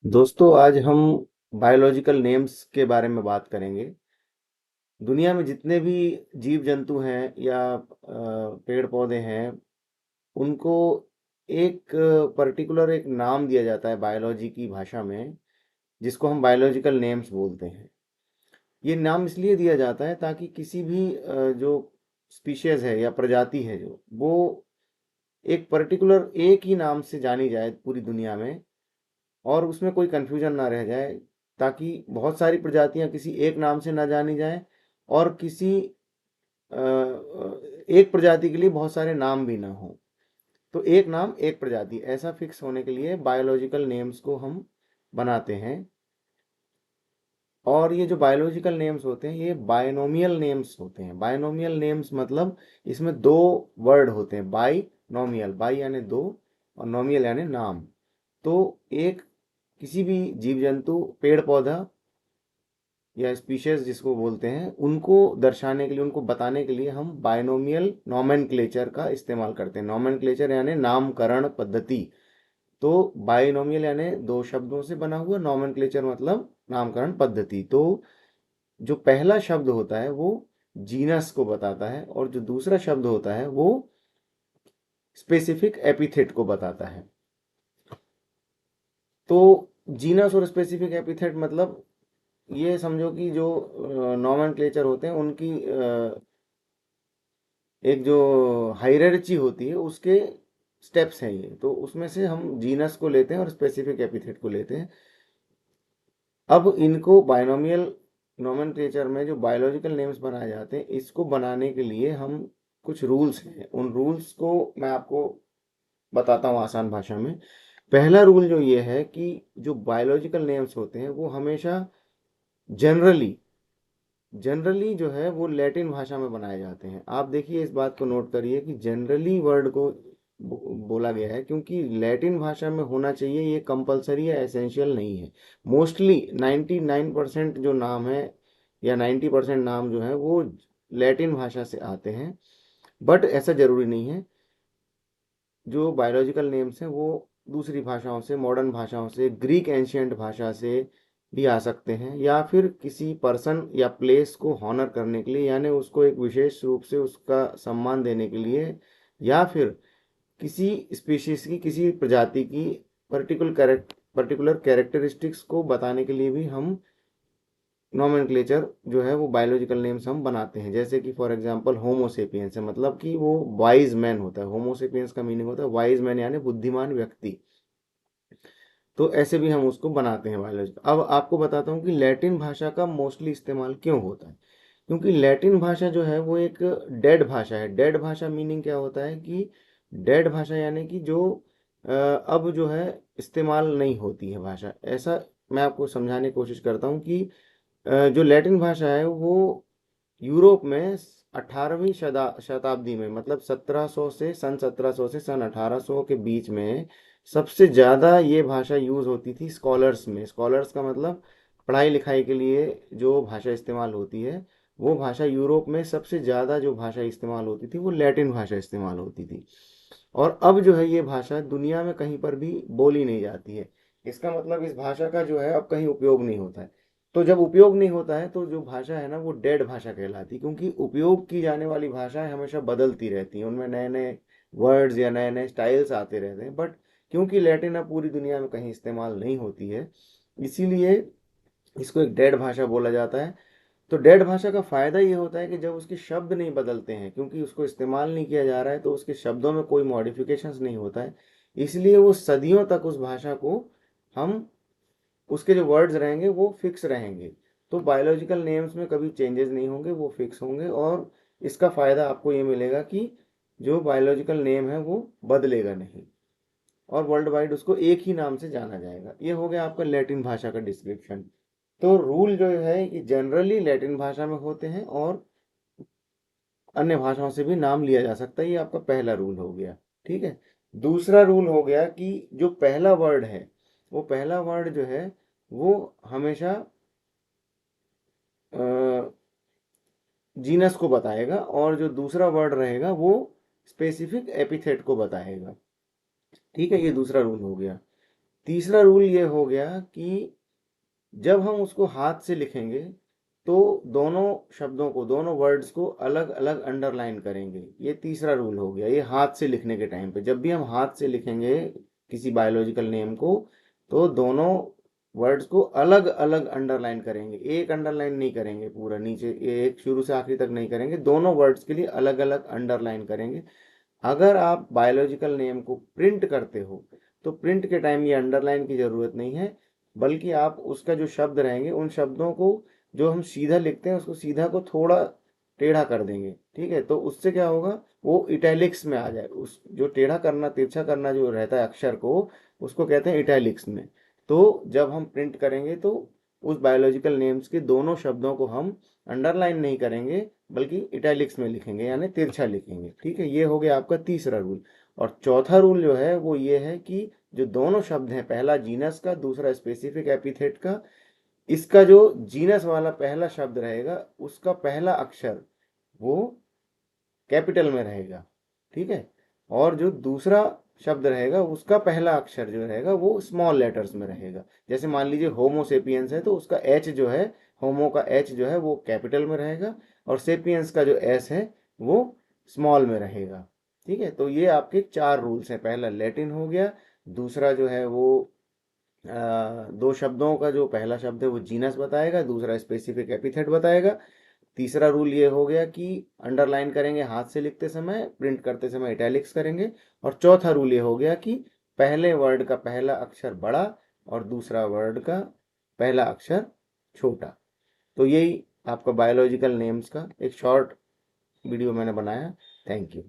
दोस्तों, आज हम बायोलॉजिकल नेम्स के बारे में बात करेंगे। दुनिया में जितने भी जीव जंतु हैं या पेड़ पौधे हैं, उनको एक पर्टिकुलर एक नाम दिया जाता है बायोलॉजी की भाषा में, जिसको हम बायोलॉजिकल नेम्स बोलते हैं। ये नाम इसलिए दिया जाता है ताकि किसी भी जो स्पीशीज है या प्रजाति है, जो वो एक पर्टिकुलर एक ही नाम से जानी जाए पूरी दुनिया में, और उसमें कोई कन्फ्यूजन ना रह जाए, ताकि बहुत सारी प्रजातियां किसी एक नाम से ना जानी जाए और किसी एक प्रजाति के लिए बहुत सारे नाम भी ना हो। तो एक नाम एक प्रजाति ऐसा फिक्स होने के लिए बायोलॉजिकल नेम्स को हम बनाते हैं। और ये जो बायोलॉजिकल नेम्स होते हैं, ये बायनोमियल नेम्स होते हैं। बायनोमियल नेम्स मतलब इसमें दो वर्ड होते हैं। बाई बाई यानी दो, और नोमियल यानी नाम। तो एक किसी भी जीव जंतु, पेड़ पौधा या स्पीशीज जिसको बोलते हैं, उनको दर्शाने के लिए, उनको बताने के लिए हम बायनोमियल नोमेनक्लेचर का इस्तेमाल करते हैं। नोमेनक्लेचर यानी नामकरण पद्धति। तो बायनोमियल यानी दो शब्दों से बना हुआ, नोमेनक्लेचर मतलब नामकरण पद्धति। तो जो पहला शब्द होता है वो जीनस को बताता है, और जो दूसरा शब्द होता है वो स्पेसिफिक एपिथेट को बताता है। तो जीनस और स्पेसिफिक एपिथेट मतलब ये समझो कि जो नॉमेनक्लेचर होते हैं, उनकी एक जो हायरार्ची होती है, उसके स्टेप्स हैं ये। तो उसमें से हम जीनस को लेते हैं और स्पेसिफिक एपिथेट को लेते हैं। अब इनको बायनोमियल नोमेनक्लेचर में जो बायोलॉजिकल नेम्स बनाए जाते हैं, इसको बनाने के लिए हम कुछ रूल्स हैं। उन रूल्स को मैं आपको बताता हूँ आसान भाषा में। पहला रूल जो ये है कि जो बायोलॉजिकल नेम्स होते हैं वो हमेशा जनरली जनरली जो है वो लैटिन भाषा में बनाए जाते हैं। आप देखिए, इस बात को नोट करिए कि जनरली वर्ड को बोला गया है, क्योंकि लैटिन भाषा में होना चाहिए, ये कंपलसरी या एसेंशियल नहीं है। मोस्टली 99% जो नाम है, या 90% नाम जो है वो लैटिन भाषा से आते हैं। बट ऐसा जरूरी नहीं है। जो बायोलॉजिकल नेम्स हैं वो दूसरी भाषाओं से, मॉडर्न भाषाओं से, ग्रीक एंशियंट भाषा से भी आ सकते हैं, या फिर किसी पर्सन या प्लेस को हॉनर करने के लिए, यानी उसको एक विशेष रूप से उसका सम्मान देने के लिए, या फिर किसी स्पीशीज की, किसी प्रजाति की पर्टिकुलर कैरेक्टरिस्टिक्स को बताने के लिए भी हम नोमेनक्लेचर जो है वो बायोलॉजिकल नेम्स हम बनाते हैं। जैसे कि फॉर एग्जांपल होमोसेपियंस है, मतलब कि वो वाइज मैन होता है। होमोसेपियंस का मीनिंग होता है वाइज मैन, यानी बुद्धिमान व्यक्ति। तो ऐसे भी हम उसको बनाते हैं बायोलॉजी। अब आपको बताता हूँ कि लैटिन भाषा का मोस्टली इस्तेमाल क्यों होता है। क्योंकि लैटिन भाषा जो है वो एक डेड भाषा है। डेड भाषा मीनिंग क्या होता है कि डेड भाषा यानी कि जो अब जो है इस्तेमाल नहीं होती है भाषा। ऐसा मैं आपको समझाने की कोशिश करता हूँ कि जो लैटिन भाषा है वो यूरोप में 18वीं शताब्दी में, मतलब 1700 से सन 1700 से सन 1800 के बीच में सबसे ज़्यादा ये भाषा यूज़ होती थी स्कॉलर्स में। स्कॉलर्स का मतलब पढ़ाई लिखाई के लिए जो भाषा इस्तेमाल होती है, वो भाषा यूरोप में सबसे ज़्यादा जो भाषा इस्तेमाल होती थी वो लैटिन भाषा इस्तेमाल होती थी। और अब जो है ये भाषा दुनिया में कहीं पर भी बोली नहीं जाती है। इसका मतलब इस भाषा का जो है अब कहीं उपयोग नहीं होता है। तो जब उपयोग नहीं होता है तो जो भाषा है ना वो डेड भाषा कहलाती है, क्योंकि उपयोग की जाने वाली भाषाएं हमेशा बदलती रहती हैं, उनमें नए नए वर्ड्स या नए नए स्टाइल्स आते रहते हैं। बट क्योंकि लैटिन अब पूरी दुनिया में कहीं इस्तेमाल नहीं होती है, इसीलिए इसको एक डेड भाषा बोला जाता है। तो डेड भाषा का फायदा ये होता है कि जब उसके शब्द नहीं बदलते हैं, क्योंकि उसको इस्तेमाल नहीं किया जा रहा है, तो उसके शब्दों में कोई मॉडिफिकेशंस नहीं होता है। इसलिए वो सदियों तक उस भाषा को हम, उसके जो वर्ड्स रहेंगे वो फिक्स रहेंगे। तो बायोलॉजिकल नेम्स में कभी चेंजेस नहीं होंगे, वो फिक्स होंगे। और इसका फायदा आपको ये मिलेगा कि जो बायोलॉजिकल नेम है वो बदलेगा नहीं, और वर्ल्ड वाइड उसको एक ही नाम से जाना जाएगा। ये हो गया आपका लैटिन भाषा का डिस्क्रिप्शन। तो रूल जो है कि जनरली लैटिन भाषा में होते हैं, और अन्य भाषाओं से भी नाम लिया जा सकता है। ये आपका पहला रूल हो गया। ठीक है। दूसरा रूल हो गया कि जो पहला वर्ड है, वो पहला वर्ड जो है वो हमेशा जीनस को बताएगा, और जो दूसरा वर्ड रहेगा वो स्पेसिफिक एपिथेट को बताएगा। ठीक है, ये दूसरा रूल हो गया। तीसरा रूल ये हो गया कि जब हम उसको हाथ से लिखेंगे तो दोनों शब्दों को, दोनों वर्ड्स को अलग अलग अंडरलाइन करेंगे। ये तीसरा रूल हो गया। ये हाथ से लिखने के टाइम पे, जब भी हम हाथ से लिखेंगे किसी बायोलॉजिकल नेम को, तो दोनों वर्ड्स को अलग अलग अंडरलाइन करेंगे। एक अंडरलाइन नहीं करेंगे पूरा नीचे, एक शुरू से आखिरी तक नहीं करेंगे, दोनों वर्ड्स के लिए अलग अलग अंडरलाइन करेंगे। अगर आप बायोलॉजिकल नेम को प्रिंट करते हो तो प्रिंट के टाइम ये अंडरलाइन की ज़रूरत नहीं है, बल्कि आप उसका जो शब्द रहेंगे उन शब्दों को, जो हम सीधा लिखते हैं उसको सीधा को थोड़ा टेढ़ा कर देंगे। ठीक है, तो उससे क्या होगा, वो इटैलिक्स में आ जाए। उस जो टेढ़ा करना, तिरछा करना जो रहता है अक्षर को, उसको कहते हैं इटैलिक्स में। तो जब हम प्रिंट करेंगे तो उस बायोलॉजिकल नेम्स के दोनों शब्दों को हम अंडरलाइन नहीं करेंगे, बल्कि इटैलिक्स में लिखेंगे, यानी तिरछा लिखेंगे। ठीक है, ये हो गया आपका तीसरा रूल। और चौथा रूल जो है वो ये है कि जो दोनों शब्द हैं, पहला जीनस का, दूसरा स्पेसिफिक एपिथेट का, इसका जो जीनस वाला पहला शब्द रहेगा उसका पहला अक्षर वो कैपिटल में रहेगा। ठीक है, और जो दूसरा शब्द रहेगा उसका पहला अक्षर जो रहेगा वो स्मॉल लेटर्स में रहेगा। जैसे मान लीजिए होमोसेपियंस है तो उसका एच जो है, होमो का एच जो है वो कैपिटल में रहेगा, और सेपियंस का जो एस है वो स्मॉल में रहेगा। ठीक है, तो ये आपके चार रूल्स हैं। पहला लैटिन हो गया, दूसरा जो है वो दो शब्दों का जो पहला शब्द है वो जीनस बताएगा, दूसरा स्पेसिफिक एपिथेट बताएगा। तीसरा रूल ये हो गया कि अंडरलाइन करेंगे हाथ से लिखते समय, प्रिंट करते समय इटैलिक्स करेंगे। और चौथा रूल ये हो गया कि पहले वर्ड का पहला अक्षर बड़ा और दूसरा वर्ड का पहला अक्षर छोटा। तो यही आपका बायोलॉजिकल नेम्स का एक शॉर्ट वीडियो मैंने बनाया। Thank you.